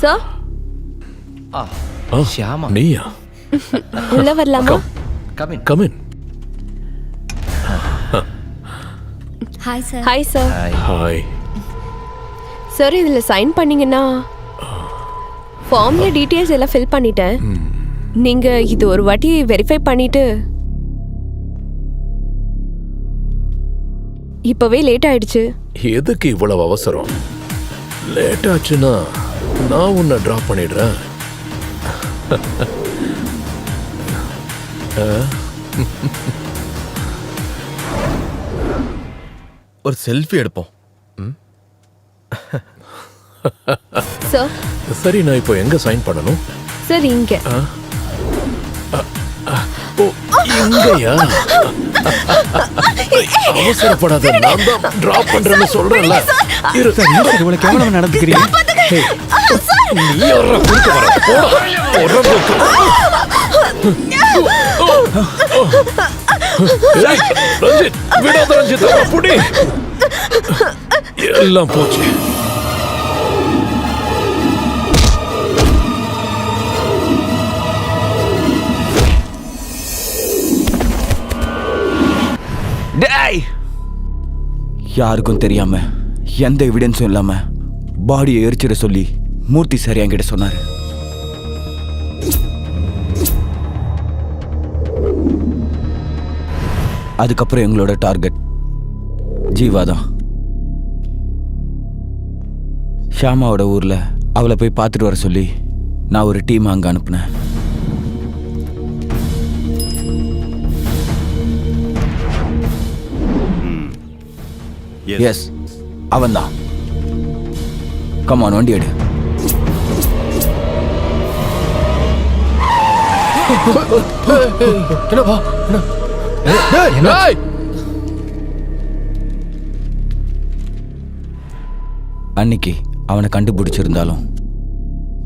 Sir Shyama நீயா? உள்ள வரலாமா? Come in come in. Hi sir. Hi sir. Hi sir, இதுல சைன் பண்ணீங்கன்னா ஃபார்ம்ல டீடைல்ஸ் எல்லாம் ஃபில் பண்ணிட்டேன். நீங்க இது ஒரு வாட்டி வெரிஃபை பண்ணிட்டு இப்பவே லேட் ஆயிடுச்சு. எதுக்கு இவ்வளவு அவசரம்? லேட் ஆச்சுன்னா நான் உன்னை டிராப் பண்ணிடுறேன். ஒரு செல்ஃபி எடுப்போம். சார். சரி, நான் இப்போ எங்க சைன் பண்ணணும்? சார், இங்க. ஓ, இங்கயா? அவசரப்படாத, நான் தான் டிராப் பண்றேன்னு சொல்றேன்ல. இவ்வளவு கேவலமா நடந்துக்கிறீங்க. நீ யாரா குறுக்க வர? ரஞ்சித், விடாத ரஞ்சித், புடி. எல்லாம் போச்சு. யாருக்கும் தெரியாம எந்த எவிடன்ஸும் இல்லாம பாடியை எரிச்சிட சொல்லி மூர்த்தி சார் என்கிட்ட சொன்னாரு. அதுக்கப்புறம் எங்களோட டார்கெட் ஜீவா தான். ஷியாமாவோட ஊர்ல அவளை போய் பார்த்துட்டு வர சொல்லி நான் ஒரு டீம் அங்க அனுப்புனேன். எஸ், அவன் தான். கமான், வண்டி எடு. அன்னைக்கு அவனை கண்டுபிடிச்சிருந்தாலும்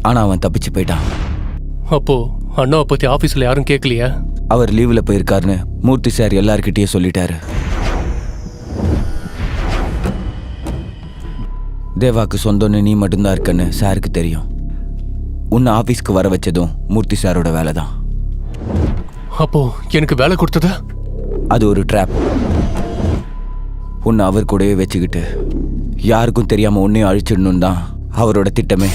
ஆனா அவன் தப்பிச்சு போயிட்டான். அப்போ அண்ணாவை பத்தி ஆபீஸ்ல யாரும் கேட்கலையா? அவர் லீவ்ல போயிருக்காருன்னு மூர்த்தி சார் எல்லார்கிட்டயும் சொல்லிட்டாரு. தேவாக்கு சொந்தம்னு நீ மட்டும்தான் இருக்கன்னு சாருக்கு தெரியும். உன்னை ஆபீஸ்க்கு வர வச்சதும் மூர்த்தி சாரோட வேலை தான். அப்போ எனக்கு வேலை கொடுத்ததா? அது ஒரு ட்ராப். உன்னை அவர் கூடவே வச்சுக்கிட்டு யாருக்கும் தெரியாம உன்னையும் அழிச்சிடணும் தான் அவரோட திட்டமே.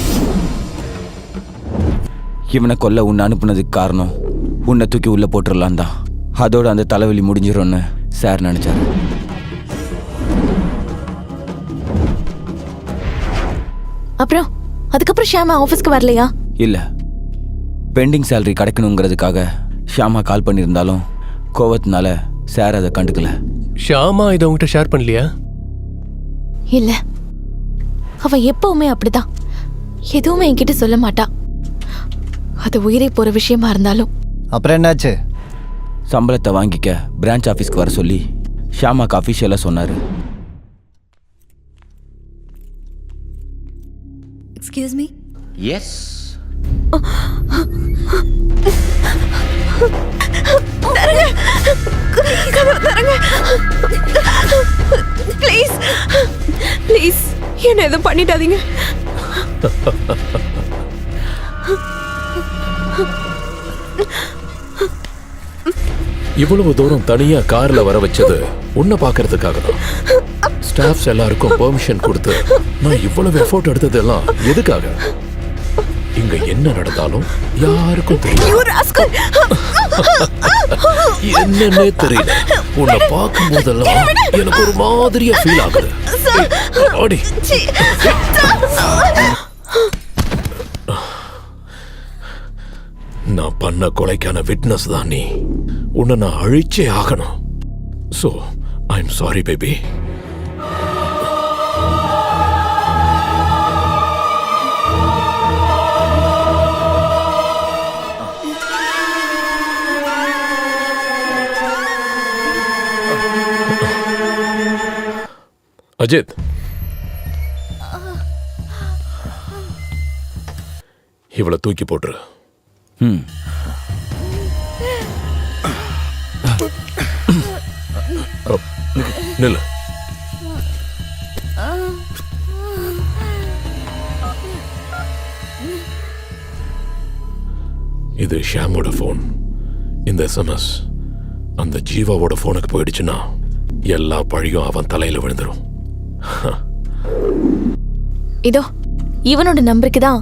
இவனை கொல்ல உன்னை அனுப்புனதுக்கு காரணம் உன்னை தூக்கி உள்ள போட்டுடலாம் தான். அதோட அந்த தலைவலி முடிஞ்சிடும்னு சார் நினைச்சாரு. அப்புறம் அதுக்கப்புறம் ஷியாமா ஆஃபீஸ்க்கு வரலையா? இல்ல, பெண்டிங் சேலரி கிடைக்கணுங்கிறதுக்காக ஷியாமா கால் பண்ணியிருந்தாலும் கோவத்தினால சார் அதை கண்டுக்கல. ஷியாமா இதை உங்ககிட்ட ஷேர் பண்ணலையா? இல்ல, அவ எப்பவுமே அப்படிதான். எதுவுமே என்கிட்ட சொல்ல மாட்டா. அது உயிரை போற விஷயமா இருந்தாலும். அப்புறம் என்னாச்சு? சம்பளத்தை வாங்கிக்க பிரான்ச் ஆஃபீஸ்க்கு வர சொல்லி ஷியாமாக்கு அஃபிஷியலாக சொன்னாரு. Excuse me. Yes. Please please, என்ன எதுவும் பண்ணிடாதீங்க. இவ்வளவு தூரம் தனியா கார்ல வர வச்சது உன்னை பாக்குறதுக்காக தான். ஸ்டாஃப்ஸ் எல்லாருக்கும் பெர்மிஷன் கொடுத்து நான் இவ்வளவு எஃபோர்ட் எடுத்ததெல்லாம் எதுக்காக? இங்க என்ன நடந்தாலும் யாருக்கும் தெரியல. என்னன்னே தெரியல. உன்னை பார்க்கும் போதெல்லாம் எனக்கு ஒரு மாதிரியா ஃபீல் ஆகுது. நான் பண்ண கொலைக்கான விட்னஸ் தான் நீ. உன்னை நான் அழிச்சே ஆகணும். So, I'm sorry, baby. Ajith, இவளை தூக்கி போட்டுரு. நில்லு. இது ஷாமோட ஃபோன். இந்த எஸ்எம்எஸ் அந்த ஜீவாவோட ஃபோனுக்கு போயிடுச்சுன்னா எல்லா பழியும் அவன் தலையில விழுந்துரும். இதோ இவனோட நம்பருக்கு தான்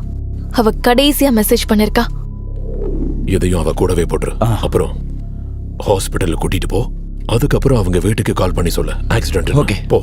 அவ கடைசியா மெசேஜ் பண்ணிருக்கா. இதையும் அவ கூடவே போட்டுரு. அப்புறம் ஹாஸ்பிட்டல்ல கூட்டிட்டு போ. அதுக்கப்புறம் அவங்க வீட்டுக்கு கால் பண்ணி சொல்ல ஆக்சிடென்ட். ஓகே போ.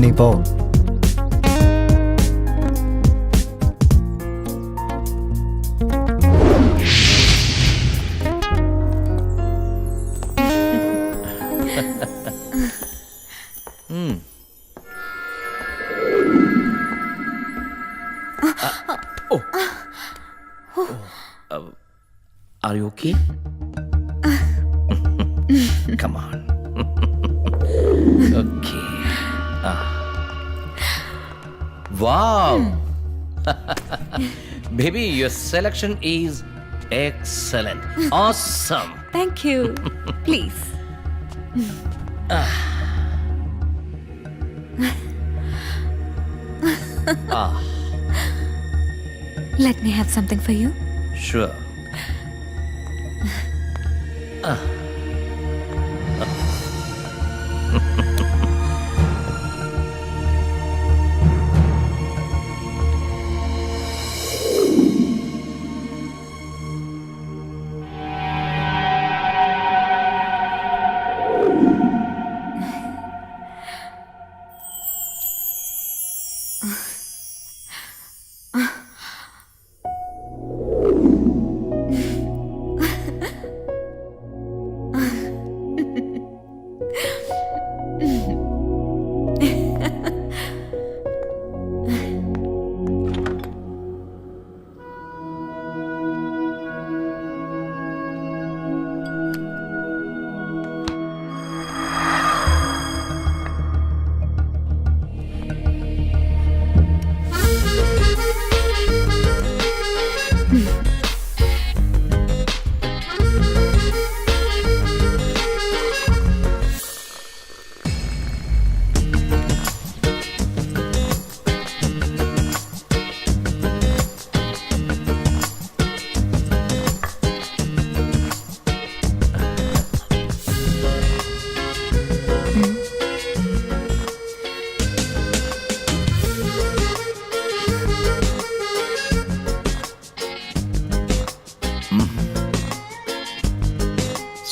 நீ போ. Are you okay? Come on. Okay. Wow. Baby, your selection is excellent. Awesome. Thank you. Please. Let me have something for you. Sure.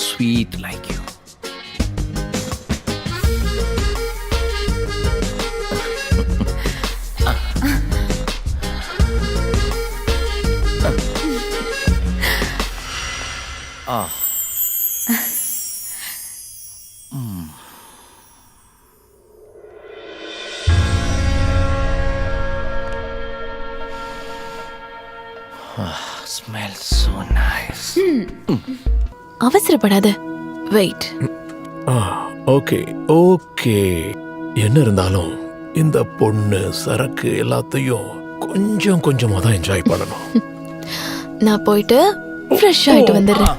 Sweet like you. Smells so nice. அவசரப்படாத. Wait. Okay okay. என்ன இருந்தாலும் இந்த பொண்ணு சரக்கு எல்லாத்தையும் கொஞ்சம் கொஞ்சமா தான் என்ஜாய் பண்ணணும். நான் போயிட்டு ஃப்ரெஷ் ஆயிட்டு வந்துடுறேன்.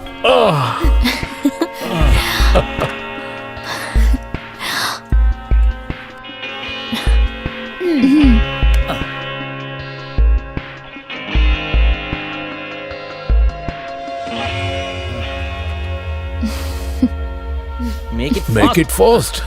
Make it make fast. It fast.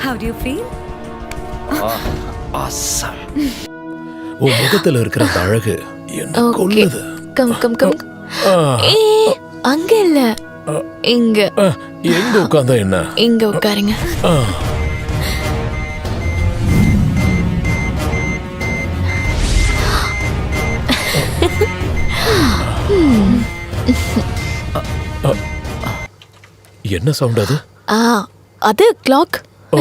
How do you feel? Awesome. உன் முகத்துல இருக்கிற அந்த அழகு என்ன ஓகே கொல்லுது. கம் கம் கம் ஆ, ஏ அங்க இல்ல இங்க ஆ, எங்க உட்கார்ந்தா என்ன? இங்க உட்காருங்க. ஆ, என்ன சவுண்ட் அது? ஆ அது கிளாக். ஓ,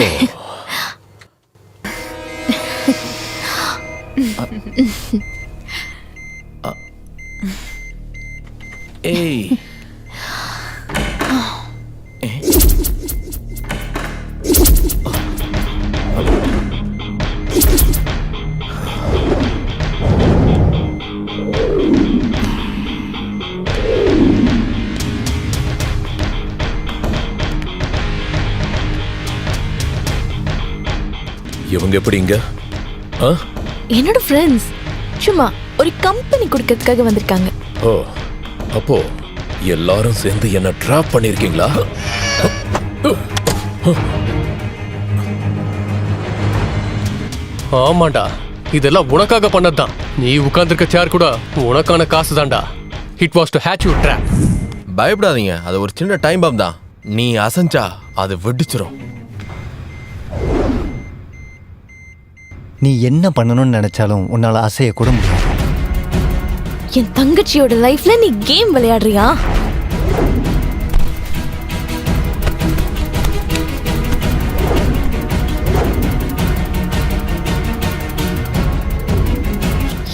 Hey. இவங்க எப்படி இங்க? ஆ? என்னோட ஃப்ரெண்ட்ஸ் சும்மா ஒரு கம்பெனி கொடுக்கறதுக்காக வந்திருக்காங்க. ஓ, அப்போ எல்லாரும் சேர்ந்து என்ன ட்ராப் பண்ணிருக்கீங்களா? ஆமாண்டா, இதெல்லாம் உனக்காக பண்ணதுதான். நீ உட்கார்ந்திருக்க சேர் கூட உனக்கான காசு தான்டா. It was to hatch you drop. பயப்படாதீங்க, அது ஒரு சின்ன டைம் பாம் தான். நீ அசைஞ்சா அது வெடிச்சிரும். நீ என்ன பண்ணணும்னு நினைச்சாலும் உன்னால அசைய கூட முடியாது. என் தங்கச்சியோட லைஃப்ல நீ கேம் விளையாடுறியா?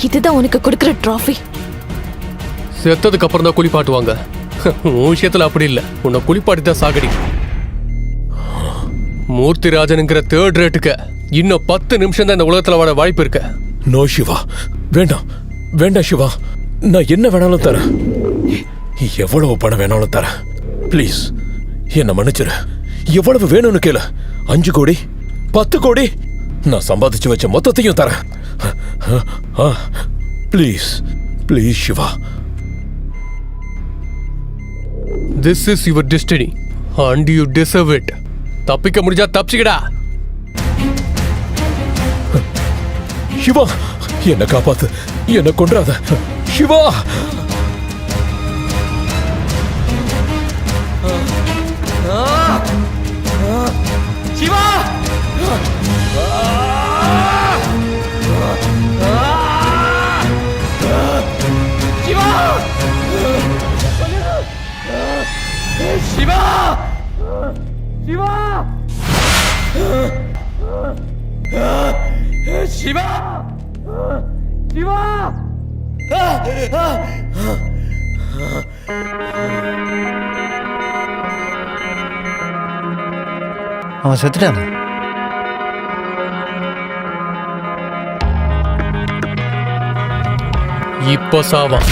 இதுதான் உனக்கு கொடுக்கிற ட்ராஃபி. செத்ததுக்கு அப்புறம் தான் குளிப்பாட்டுவாங்க. உன் விஷயத்துல அப்படி இல்ல, உன்னை குளிப்பாட்டி தான் சாகடி. மூர்த்திராஜனுங்கிற தேர்ட் ரேட்டுக்கு இன்னும் 10 நிமிஷம் தான் இந்த உலகத்துல வாழ வாய்ப்பு இருக்கு. நோ சிவா, வேண்டாம் வேண்டாம் சிவா, நான் என்ன வேணாலும் தரேன், எவ்வளவு பணம் வேணாலும் தரேன். ப்ளீஸ் என்ன மன்னிச்சிரு. எவ்வளவு வேணும்னு கேளு. 5 கோடி 10 கோடி நான் சம்பாதிச்சு வச்ச மொத்தத்தையும் தரேன். Please please Shiva. This is your destiny and you deserve it. தப்பிக்க முடிஞ்சா தப்பிச்சுக்கடா. சிவா, என்ன காப்பாத்து, என்ன கொன்றாத சிவா. Shiva! அவன் செத்துட்டானா? இப்போ சாவான்